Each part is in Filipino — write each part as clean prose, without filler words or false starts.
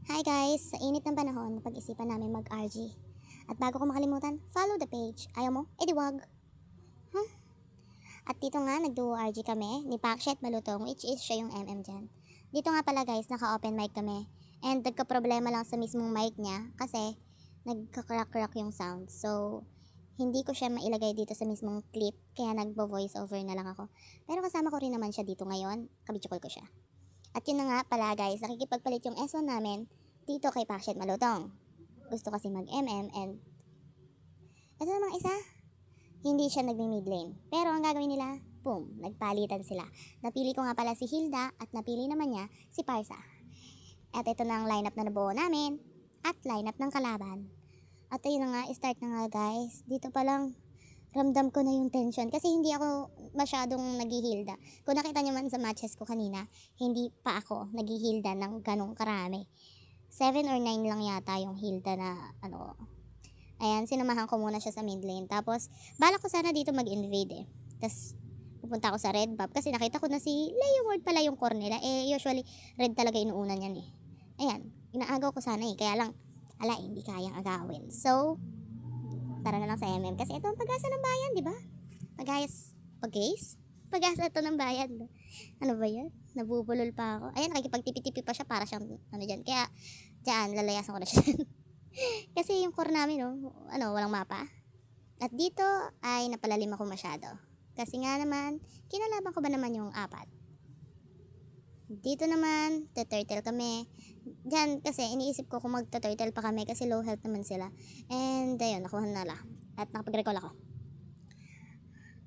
Hi guys! Sa init ng panahon, napag-isipan namin mag-RG. At bago ko makalimutan, follow the page. Ayaw mo? Eh di wag. Huh? At dito nga, nag-duo RG kami ni Pakshet Malutong, which is siya yung MM dyan. Dito nga pala guys, naka-open mic kami. And nagka-problema lang sa mismong mic niya kasi nagka-crack-crack yung sound. So, hindi ko siya mailagay dito sa mismong clip, kaya nagbo-voice over na lang ako. Pero kasama ko rin naman siya dito ngayon, kabitsukol ko siya. At yun na nga pala guys, nakikipagpalit yung S1 namin dito kay Pakshet Malutong. Gusto kasi mag-MM and ito namang isa, hindi siya nagmi-mid lane. Pero ang gagawin nila, boom, nagpalitan sila. Napili ko nga pala si Hilda at napili naman niya si Parsa. At ito na ang lineup na nabuo namin at lineup ng kalaban. At ayun na nga, start na nga guys. Dito pa lang, ramdam ko na yung tension kasi hindi ako masyadong naghihilda. Kung nakita niyo man sa matches ko kanina, hindi pa ako naghihilda ng ganong karami. 7 or 9 lang yata yung hilda na ano. Ayan, sinamahan ko muna siya sa mid lane. Tapos, balak ko sana dito mag-invade eh. Tapos, pupunta ako sa red buff kasi nakita ko na si Leo Ward pala yung core nila. Eh, usually, red talaga inuunan yan eh. Ayan, inaagaw ko sana eh. Kaya lang, hindi kayang agawin. So, tara na lang sa MM. Kasi ito ang pag-asa ng bayan, di ba? Pag-asa? Pag-asa ito ng bayan. Ano ba yan? Nabubulol pa ako. Ayan, nakikipagtipi-tipi pa siya para siyang ano dyan. Kaya, dyan, lalayasan ko na siya. Kasi yung core namin, no, walang mapa. At dito ay napalalim ako masyado. Kasi nga naman, kinalaban ko ba naman yung apat? Dito naman, turtle kami. Diyan kasi iniisip ko kung magta-turtle pa kami kasi low health naman sila. And ayun, nakuha na lang. At nakapag-recall ako.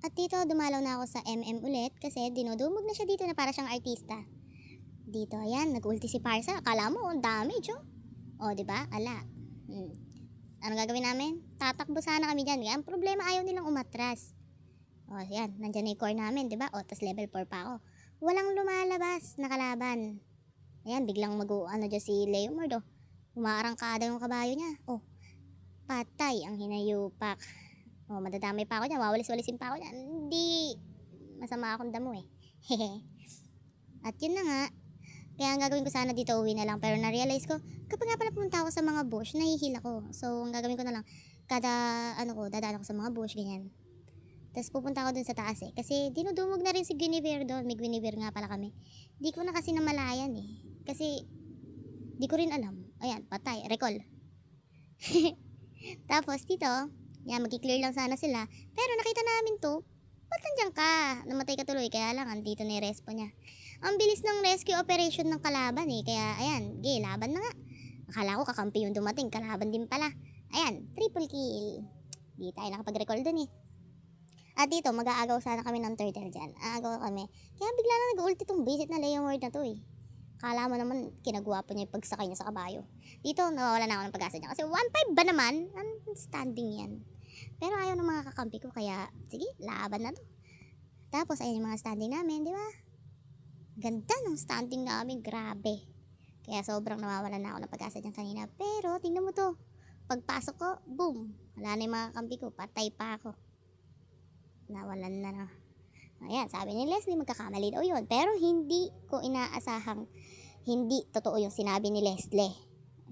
At dito, dumalaw na ako sa MM ulit kasi dinudumog na siya dito na para siyang artista. Dito, ayan, nag-ulti si Parsa. Akala mo, damage, oh. O, diba? Ala. Ano gagawin namin? Tatakbo sana kami dyan. Ang problema, ayaw nilang umatras. O, yan. Nandyan na yung core namin, diba? O, tas level 4 pa ako. Walang lumalabas na kalaban. Ayan, biglang ano dyan si Leo Mordo. Umaarangkada yung kabayo niya. O, patay ang hinayupak. O, madadamay pa ako dyan. Wawalis-walisin pa ako dyan. Hindi. Masama akong damo eh. Hehe. At yun na nga. Kaya ang gagawin ko sana dito, uwi na lang. Pero na-realize ko, kapag nga pala pumunta ako sa mga bush, nahihil ako. So, ang gagawin ko na lang, dadaan ako sa mga bush, ganyan. Tapos pupunta ako dun sa taas eh. Kasi dinudumog na rin si Guinevere doon. May Guinevere nga pala kami. Di ko na kasi namalayan eh. Kasi, di ko rin alam. Ayan, patay. Recall. Tapos dito, yan, mag-clear lang sana sila. Pero nakita namin to, ba't nandiyan ka? Namatay ka tuloy, kaya lang, andito na yung respo niya. Ang bilis ng rescue operation ng kalaban eh. Kaya, ayan, laban na nga. Akala ko kakampi yung dumating, kalaban din pala. Ayan, triple kill. Di tayo nakapag-recall dun eh. At dito, mag-aagaw sana kami ng turtle dyan. Aagaw kami. Kaya bigla na nag-ulti tong visit na Leon Ward na to eh. Kala mo naman, kinagwapo niya yung pagsakay niya sa kabayo. Dito, nawawala na ako ng pag-asa niya. Kasi 1-5 ba naman? Standing yan. Pero ayaw ng mga kakampi ko, kaya, sige, laban na to. Tapos, ayan yung mga standing namin, di ba? Ganda ng standing namin, grabe. Kaya sobrang nawawalan na ako ng pag-asa dyan kanina. Pero, tingnan mo to. Pagpasok ko, boom. Wala na yung mga kampi ko, patay pa ako. Nawalan na. Ayan, sabi ni Leslie, magkakamali daw yun. Pero hindi ko inaasahang hindi totoo yung sinabi ni Leslie.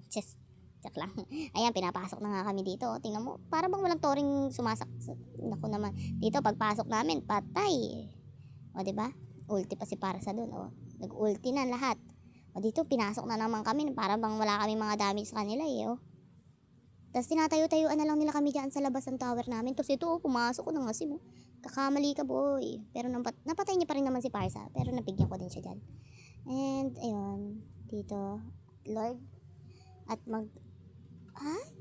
Just lang. Ayan, pinapasok na nga kami dito. Tingnan mo, para bang walang toring sumasak. Naku naman. Dito, pagpasok namin, patay. O, diba? Ulti pa si Parsa dun. O, nag-ulti na lahat. O, dito, pinasok na naman kami. Para bang wala kami mga damage sa kanila eh. O. Tapos tinatayo-tayuan na lang nila kami dyan sa labas ng tower namin. Tapos ito, pumasok ko na nga si mo. Kakamali ka boy. Pero napatay niya pa rin naman si Parsa. Pero nabigyan ko din siya dyan. And, ayun. Dito, Lord. At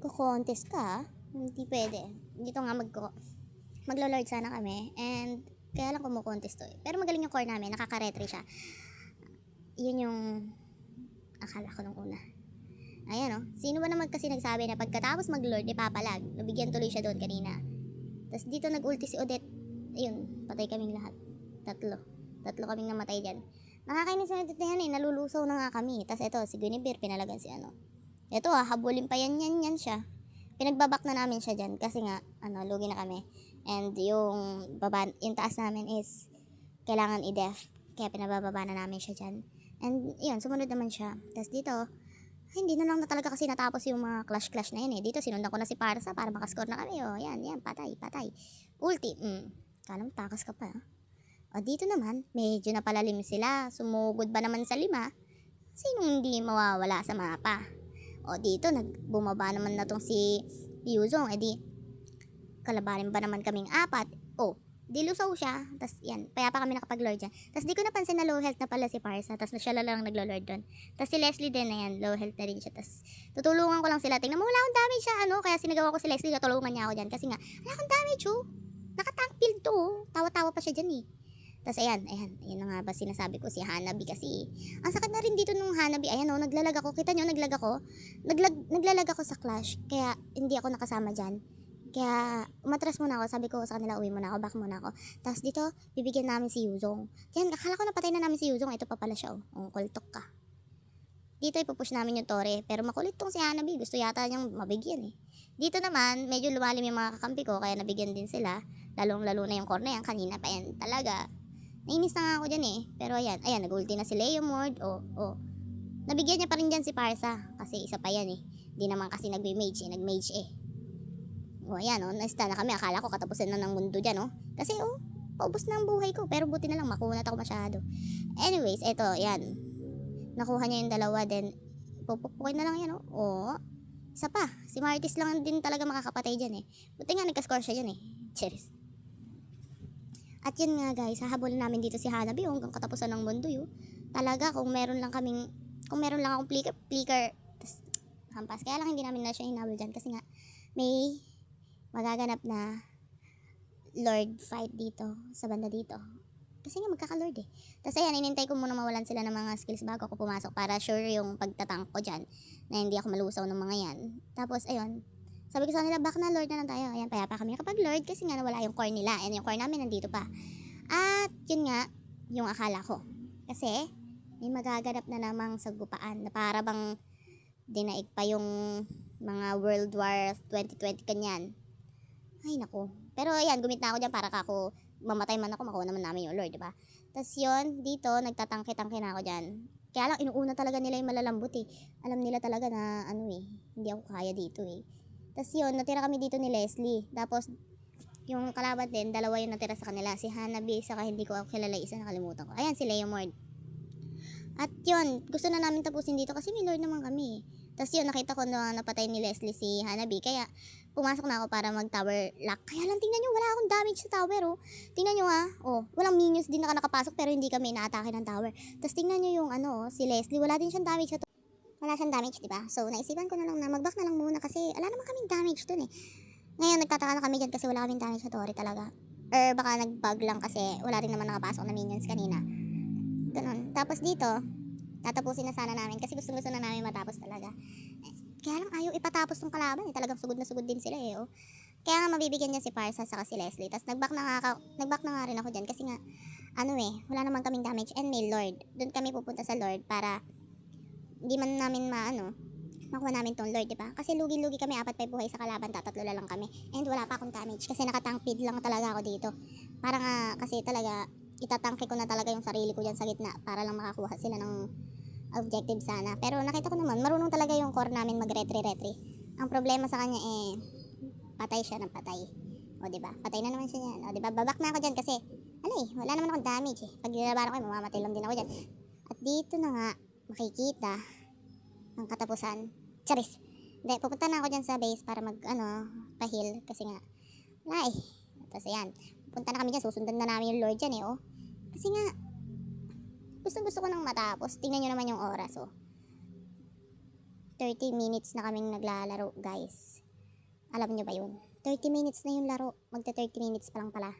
kukontest ka? Hindi pwede. Dito nga maglo-Lord sana kami. And, kaya lang kumukontest to eh. Pero magaling yung core namin. Nakaka-retry siya. Yun yung akala ko nung una. Ayan o. Sino ba naman kasi nagsabi na pagkatapos mag-Lord, ipapalag. Nabigyan tuloy siya doon kanina. Tapos dito nag-ulti si Odette. Ayun, patay kaming lahat. Tatlo kaming namatay dyan. Nakakainis na dito yan eh. Nalulusaw na nga kami. Tapos ito, si Guinevere, pinalagan si ano. Ito habulin pa yan siya. Pinagbabak na namin siya dyan. Kasi nga, lugi na kami. And yung taas namin is kailangan i-def. Kaya pinabababa na namin siya dyan. And yun, sumunod naman siya. Tapos dito, Hindi na lang na talaga kasi natapos yung mga clash na yun eh. Dito sinundan ko na si Parsa para makascore na kami. O yan, patay. Ulti. Kala mo takas ka pa. O dito naman, medyo napalalim sila. Sumugod ba naman sa 5? Sinong hindi mawawala sa mapa? O dito, bumaba naman na tong si Yuzong. E di, kalabanin ba naman kaming 4? O, di lusaw siya. Tapos yan, kaya pa kami nakapag-lord dyan. Tapos di ko napansin na low health na pala si Parsa. Tapos na siya lang naglo-lord doon. Tapos si Leslie din na yan, low health na rin siya. Tapos tutulungan ko lang sila. Tingnan mo, wala akong damage siya. Kaya sinagawa ko si Leslie, natulungan niya ako dyan. Kasi nga, wala akong damage Naka-tank build to Tawa-tawa pa siya dyan Tapos ayan na nga ba sinasabi ko si Hanabi kasi ang sakit na rin dito nung Hanabi. Ayan naglalag ako. Kita nyo, naglag ako. Naglalag ako sa Clash. Kaya hindi ako nakasama dyan. Kaya umatras muna ako. Sabi ko sa kanila, uwi muna ako, back muna ako. Tapos dito, bibigyan namin si Yuzong. Yan, akala ko napatay na namin si Yuzong. Ito pa pala siya kultok ka. Dito ipupush namin yung Tore. Pero makulit tong si Hanabi. Gusto yata niyang mabigyan Dito naman, medyo lumalim yung mga kakampi ko. Kaya nabigyan din sila. Lalong-lalo na yung corner yan. Kanina pa yan talaga. Nainis na nga ako dyan Pero ayan, nag-ulti na si Leomord. Nabigyan niya pa rin dyan si Parsa. Kasi isa pa yan Di naman kasi nag-mage nag-mage ayan na-stun na kami. Akala ko katapusan na ng mundo dyan Kasi paubos na ang buhay ko. Pero buti na lang, makunat ako masyado. Anyways, eto, yan. Nakuha niya yung 2, then pupukpukin na lang yan isa pa. Si Martis lang din talaga makakapatay dyan Buti nga nagka-score siya dyan Cheers. At yun nga guys, hahabulin namin dito si Hanabi hanggang katapusan ng mundo Talaga kung meron lang akong flicker, tas hampas. Kaya lang hindi namin na siya hinabol dyan kasi nga may magaganap na Lord fight dito sa banda dito. Kasi nga magkaka-Lord Tapos ayan, inintay ko muna mawalan sila ng mga skills bago ako pumasok para sure yung pagtatank ko dyan na hindi ako malusaw ng mga yan. Tapos ayun, sabi ko sa kanila, back na Lord na lang tayo. Ayan, pa kami nakapag-Lord kasi nga nawala yung core nila. And yung core namin nandito pa. At yun nga, yung akala ko. Kasi may magaganap na namang sagupaan na para bang dinaig pa yung mga World War 2020 kanyan. Ay naku. Pero ayan, gumit na ako dyan para ako mamatay man ako, makuha naman namin yung Lord, diba? Tapos yun, dito, nagtatangke-tangke na ako dyan. Kaya lang, inuuna talaga nila yung malalambot Alam nila talaga na, hindi ako kaya dito Tapos yun, natira kami dito ni Leslie. Tapos, yung kalaban din, 2 yung natira sa kanila. Si Hanabi, saka hindi ko kilala isa, nakalimutan ko. Ayan, si Leomord. At yun, gusto na namin tapusin dito kasi may Lord naman kami Tapos yun, nakita ko na napatay ni Leslie si Hanabi. Kaya, pumasok na ako para mag-tower lock. Kaya lang, tingnan nyo, wala akong damage sa tower Tingnan nyo walang minions din nakapasok pero hindi kami inaatake ng tower. Tapos tingnan nyo yung si Leslie, wala din siyang damage sa wala siyang damage, diba? So, naisipan ko na lang na mag-back na lang muna kasi wala naman kaming damage dun Ngayon, nagtataka na kami dyan kasi wala kaming damage sa Tori talaga. Or baka nag-bug lang kasi wala rin naman nakapasok na minions kanina. Ganun. Tapos dito, tatapusin na sana namin kasi gusto na namin matapos talaga. Kaya lang ayaw ipatapos ng kalaban Talagang sugod na sugod din sila Kaya nga mabibigyan dyan si Parsa saka si Leslie. Tapos nag-back na nga rin ako dyan kasi nga, wala naman kaming damage and may Lord. Doon kami pupunta sa Lord para hindi man namin makuha namin tong Lord, diba? Kasi lugi-lugi kami, 4 pa buhay sa kalaban, 3 na lang kami. And wala pa akong damage kasi nakatank feed lang talaga ako dito. Para nga, kasi talaga, itatangke ko na talaga yung sarili ko dyan sa gitna para lang makakuha sila ng objective sana. Pero nakita ko naman, marunong talaga yung core namin mag-retry. Ang problema sa kanya patay siya ng patay. Diba? Patay na naman siya yan. Diba? Babak na ako dyan kasi, wala naman akong damage Pag nilabaran ko, mamamatay lang din ako dyan. At dito na nga, makikita ang katapusan. Charis. Hindi, pupunta na ako dyan sa base para pa-heal. Kasi nga, wala Tapos ayan, pupunta na kami dyan. Susundan na namin yung Lord dyan Kasi nga, gusto ko nang matapos. Tingnan nyo naman yung oras 30 minutes na kaming naglalaro, guys. Alam nyo ba yun? 30 minutes na yung laro. Magta 30 minutes pa lang pala.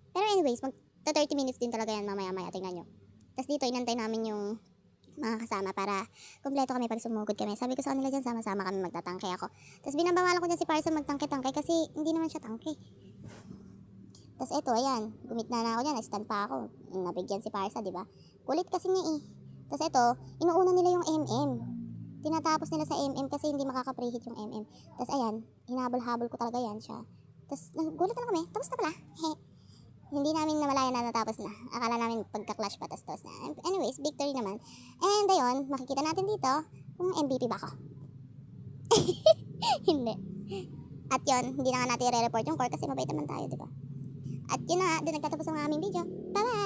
Pero anyways, magta 30 minutes din talaga yan mamaya-maya. Tingnan nyo. Tapos dito, inantay namin yung mga kasama para kumpleto kami pag sumugod kami. Sabi ko sa kanila dyan, sama-sama kami magtatangke ako. Tapos binabawalan ko dyan si Parsa magtangke-tangke kasi hindi naman siya tangke. Tapos eto, ayan, gumit na ako dyan, stand pa ako. Nabigyan si Parsa, diba? Kulit kasi niya Tapos eto, inuuna nila yung MM. Tinatapos nila sa MM kasi hindi makaka-preheat yung MM. Tapos ayan, hinabol-habol ko talaga yan siya. Tapos nagulat na kami, tapos na pala. Hindi namin namalayan na natapos na. Akala namin pagka-clash pa, tapos na. Anyways, victory naman. And ayun, makikita natin dito Kung MVP ba ako? Hindi. At yun, hindi na nga natin i-report yung core kasi mabait naman tayo, di ba? At yun na nga, doon nagtatapos ang aming video. Bye-bye!